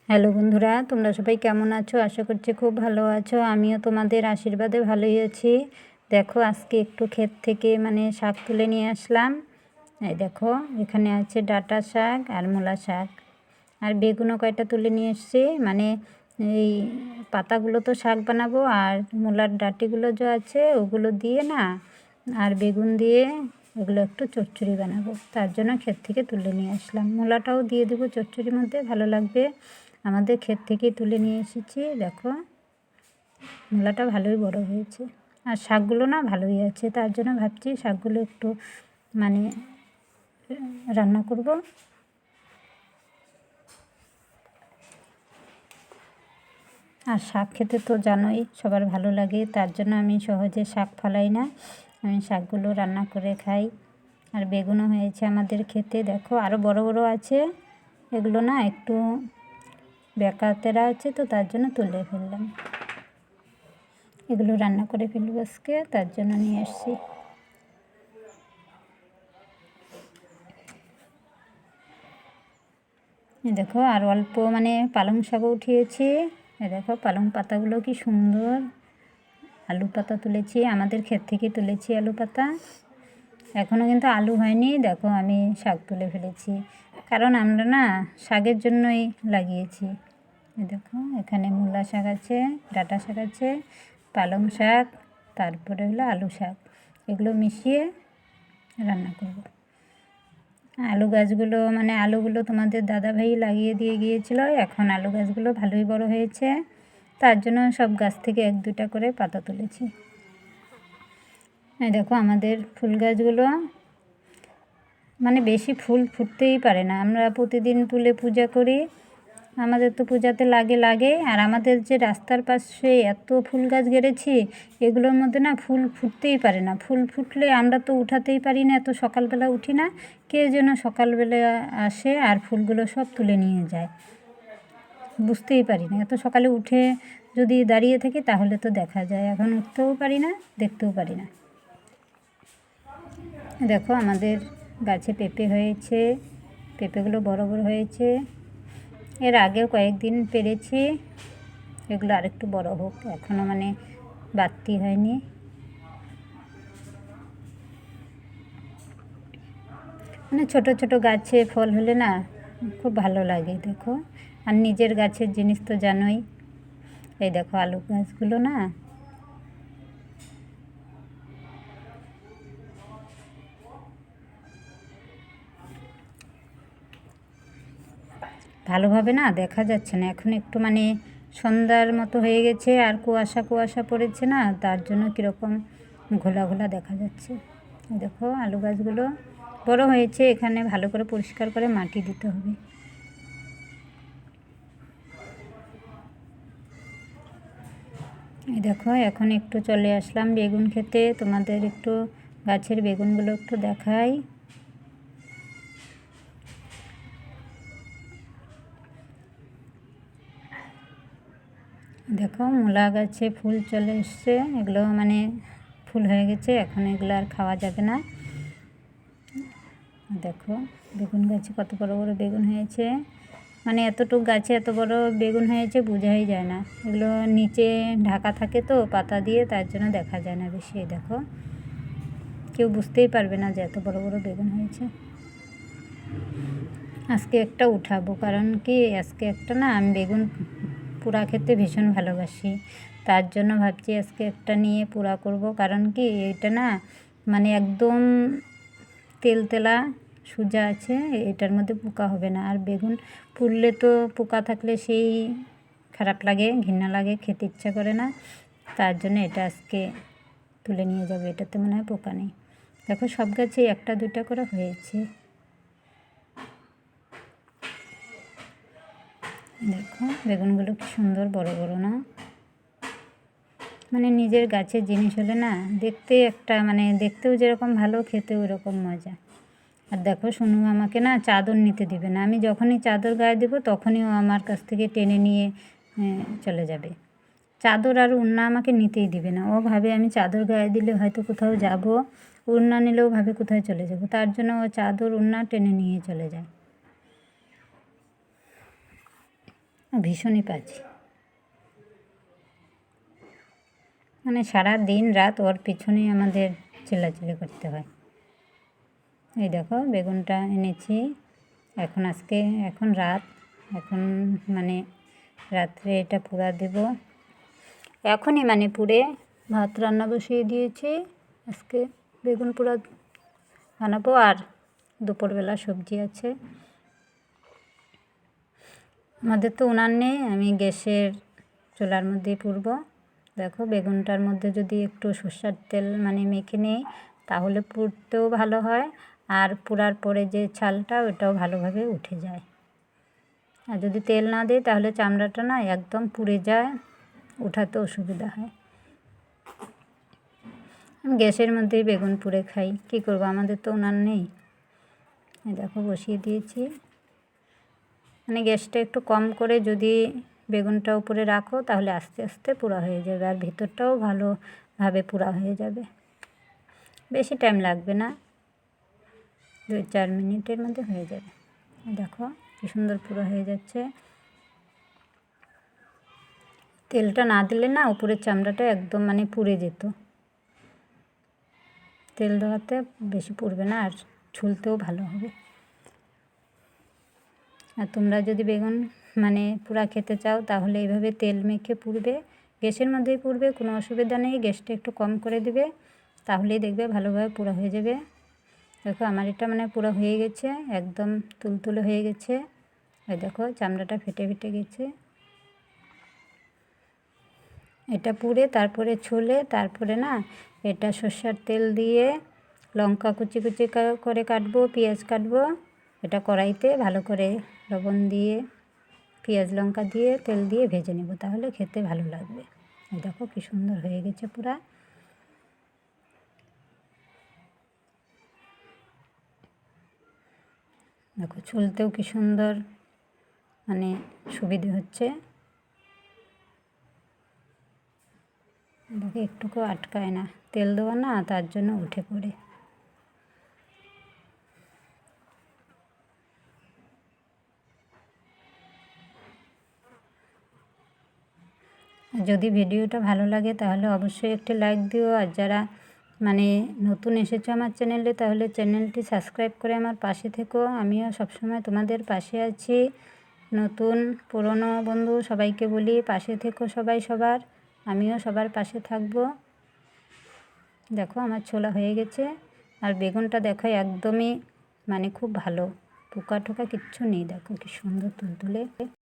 Hello বন্ধুরা, তোমরা সবাই কেমন আছো? আশা করছি খুব ভালো আছো। আমিও তোমাদের আশীর্বাদে ভালোই আছি। দেখো, আজকে একটু ক্ষেত থেকে শাক তুলে নিয়ে আসলাম। এই দেখো, এখানে আছে ডাঁটা শাক আর মূলা শাক, আর বেগুনও কয়টা তুলে নিয়ে এসেছি। এই পাতাগুলো তো শাক বানাবো, আর মূলার ডাঁটিগুলো যে আছে ওগুলো দিয়ে না, আর বেগুন দিয়ে এগুলো একটু চচ্চড়ি বানাবো। তার জন্য ক্ষেত থেকে তুলে নিয়ে আসলাম। মূলাটাও দিয়ে দেবো চচ্চড়ির মধ্যে, ভালো লাগবে। আমাদের ক্ষেত থেকেই তুলে নিয়ে এসেছি। দেখো, মূলাটা ভালোই বড় হয়েছে, আর শাকগুলো না ভালোই আছে। তার জন্য ভাবছি শাকগুলো একটু মানে রান্না করব। আর শাক খেতে তো জানোই সবার ভালো লাগে, তার জন্য আমি সহজে শাক ফালাই না, আমি শাকগুলো রান্না করে খাই। আর বেগুনও হয়েছে আমাদের খেতে। দেখো, আরও বড় বড় আছে, এগুলো না একটু বেকাতেরা আছে, তো তার জন্য তুলে ফেললাম। এগুলো রান্না করে ফেলবো আজকে, তার জন্য নিয়ে এসেছি। দেখো, আর অল্প পালং শাকও উঠিয়েছি। দেখো, পালং পাতাগুলো কি সুন্দর। আলু পাতা তুলেছি, আমাদের ক্ষেত থেকে তুলেছি আলু পাতা। এখনও কিন্তু আলু হয়নি। দেখো, আমি শাক তুলে ফেলেছি, কারণ আমরা না শাকের জন্যই লাগিয়েছি। দেখো, এখানে মূলা শাক আছে, ডাঁটা শাক আছে, পালং শাক, তারপরে হলো আলু শাক। এগুলো মিশিয়ে রান্না করব। আলু গাছগুলো আলুগুলো তোমাদের দাদাভাই লাগিয়ে দিয়ে গিয়েছিল। এখন আলু গাছগুলো ভালোই বড় হয়েছে, তার জন্য সব গাছ থেকে এক দুটা করে পাতা তুলেছি। এই দেখো, আমাদের ফুল গাছগুলো বেশি ফুল ফুটতেই পারে না। আমরা প্রতিদিন তুলে পূজা করি, আমাদের তো পূজাতে লাগে। আর আমাদের যে রাস্তার পাশে এত ফুল গাছ গেড়েছি, এগুলোর মধ্যে না ফুল ফুটতেই পারে না। ফুল ফুটলে আমরা তো উঠাতেই পারি না, এত সকালবেলা উঠি না। কে যেন সকালবেলা আসে আর ফুলগুলো সব তুলে নিয়ে যায়, বুঝতেই পারি না। এত সকালে উঠে যদি দাঁড়িয়ে থাকি তাহলে তো দেখা যায়, এখন উঠতেও পারি না, দেখতেও পারি না। দেখো, আমাদের গাছে পেঁপে হয়েছে, পেঁপেগুলো বড় বড় হয়েছে। এর আগেও কয়েকদিন পেরেছি, এগুলো আরেকটু বড় হোক, এখনও বাড়তি হয়নি। ছোট ছোট গাছে ফল হলে না খুব ভালো লাগে। দেখো, আর নিজের গাছের জিনিস তো জানোই। এই দেখো, আলু গাছগুলো না ভালোভাবে না দেখা যাচ্ছে না। এখন একটু সন্ধ্যার মতো হয়ে গেছে, আর কুয়াশা কুয়াশা পড়েছে না, তার জন্য কীরকম ঘোলা ঘোলা দেখা যাচ্ছে। দেখো, আলু গাছগুলো বড় হয়েছে, এখানে ভালো করে পরিষ্কার করে মাটি দিতে হবে। এই দেখো, এখন একটু চলে আসলাম বেগুন খেতে, তোমাদের একটু গাছের বেগুনগুলো একটু দেখাই। দেখো, মূলা গাছে ফুল চলে এসছে, এগুলো ফুল হয়ে গেছে, এখন এগুলো আর খাওয়া যাবে না। দেখো, বেগুন গাছে কত বড় বড় বেগুন হয়েছে, এতটুকু গাছে এত বড় বেগুন হয়েছে বোঝাই যায় না। এগুলো নিচে ঢাকা থাকে তো পাতা দিয়ে, তার জন্য দেখা যায় না বেশি। দেখো, কেউ বুঝতেই পারবে না যে এত বড় বড় বেগুন হয়েছে। আজকে একটা উঠাবো, কারণ কি আজকে একটা না, আমি বেগুন পোড়া খেতে ভীষণ ভালোবাসি, তার জন্য ভাবছি আজকে একটা নিয়ে পোড়া করব। কারণ কি এটা না একদম তেলতেলা সোজা আছে, এটার মধ্যে পোকা হবে না। আর বেগুন পুড়লে তো পোকা থাকলে সেই খারাপ লাগে, ঘৃণা লাগে, খেতে ইচ্ছা করে না। তার জন্য এটা আজকে তুলে নিয়ে যাবো, এটাতে মনে হয় পোকা নেই। দেখো, সব গাছে একটা দুটা করে হয়েছে। দেখো, বেগুনগুলো কি সুন্দর বড় বড় না। নিজের গাছের জিনিস হলে না দেখতে একটা দেখতেও যেরকম ভালো, খেতেও এরকম মজা। আর দেখো, সোনু আমাকে না চাদর নিতে দিবে না। আমি যখনই চাদর গায়ে দেবো তখনই ও আমার কাছ থেকে টেনে নিয়ে চলে যাবে। চাদর আর ওড়না আমাকে নিতেই দিবে না। ও ভাবে আমি চাদর গায়ে দিলে হয়তো কোথাও যাব, ওড়না নিলেও ভাবে কোথায় চলে যাব, তার জন্য ও চাদর ওড়না টেনে নিয়ে চলে যায়। ভীষণই পাজি, মানে সারা দিন রাত ওর পিছনেই আমাদের চিল্লাচিল্লি করতে হয়। এই দেখো বেগুনটা এনেছি, এখন রাত, এখন মানে রাত্রে এটা পোড়া দেব। এখনই মানে পুড়ে ভাত রান্না বসিয়ে দিয়েছি, আজকে বেগুন পোড়া বানাবো, আর দুপুরবেলা সবজি আছে। আমাদের তো উনান নেই, আমি গ্যাসের চুলার মধ্যেই পুড়ব। দেখো বেগুনটার মধ্যে যদি একটু সর্ষের তেল মানে মেখে নিই তাহলে পুড়তেও ভালো হয়, আর পোড়ার পরে যে ছালটা ওটাও ভালোভাবে উঠে যায়। আর যদি তেল না দিই তাহলে চামড়াটা না একদম পুড়ে যায়, উঠাতে অসুবিধা হয়। আমি গ্যাসের মধ্যেই বেগুন পুড়ে খাই, কী করব, আমাদের তো উনান নেই। দেখো বসিয়ে দিয়েছি, মানে গ্যাসটা একটু কম করে যদি বেগুনটা উপরে রাখো তাহলে আস্তে আস্তে পোড়া হয়ে যাবে, আর ভিতরটাও ভালোভাবে পোড়া হয়ে যাবে। বেশি টাইম লাগবে না, 2-4 মিনিটের মধ্যে হয়ে যাবে। দেখো কি সুন্দর পোড়া হয়ে যাচ্ছে। তেলটা না দিলে না উপরের চামড়াটা একদম মানে পুড়ে যেত, তেল দেওয়াতে বেশি পুড়বে না আর ঝুলতেও ভালো হবে। আর তোমরা যদি বেগুন মানে পোড়া খেতে চাও তাহলে এইভাবে তেল মেখে পুড়বে, গ্যাসের মধ্যেই পুড়বে, কোনো অসুবিধা নেই। গ্যাসটা একটু কম করে দিবে, তাহলেই দেখবে ভালোভাবে পোড়া হয়ে যাবে। দেখো আমার এটা মানে পোড়া হয়ে গেছে, একদম তুলতুলে হয়ে গেছে। এই দেখো চামড়াটা ফেটে ফেটে গেছে। এটা পুড়ে তারপরে ছুলে তারপরে না এটা সর্ষের তেল দিয়ে লঙ্কা কুচি কুচি করে কাটবো, পেঁয়াজ কাটবো, এটা কড়াইতে ভালো করে লবণ দিয়ে পেঁয়াজ লঙ্কা দিয়ে তেল দিয়ে ভেজে নেব, তাহলে খেতে ভালো লাগবে। এই দেখো কি সুন্দর হয়ে গেছে পুরা। দেখো ছুলতেও কি সুন্দর মানে সুবিধে হচ্ছে। দেখো একটুকু আটকায় না, তেল দেওয়া না তার জন্য উঠে পড়ে। যদি ভিডিওটা ভালো লাগে তাহলে অবশ্যই একটি লাইক দিও, আর যারা মানে নতুন এসেছো আমার চ্যানেলে তাহলে চ্যানেলটি সাবস্ক্রাইব করে আমার পাশে থেকো। আমিও সবসময় তোমাদের পাশে আছি। নতুন পুরনো বন্ধু সবাইকে বলি পাশে থেকো সবাই সবার, আমিও সবার পাশে থাকবো। দেখো আমার ছোলা হয়ে গেছে, আর বেগুনটা দেখো একদমই মানে খুব ভালো, পোকা টোকা কিচ্ছু নেই। দেখো কি সুন্দর তুলতুলে।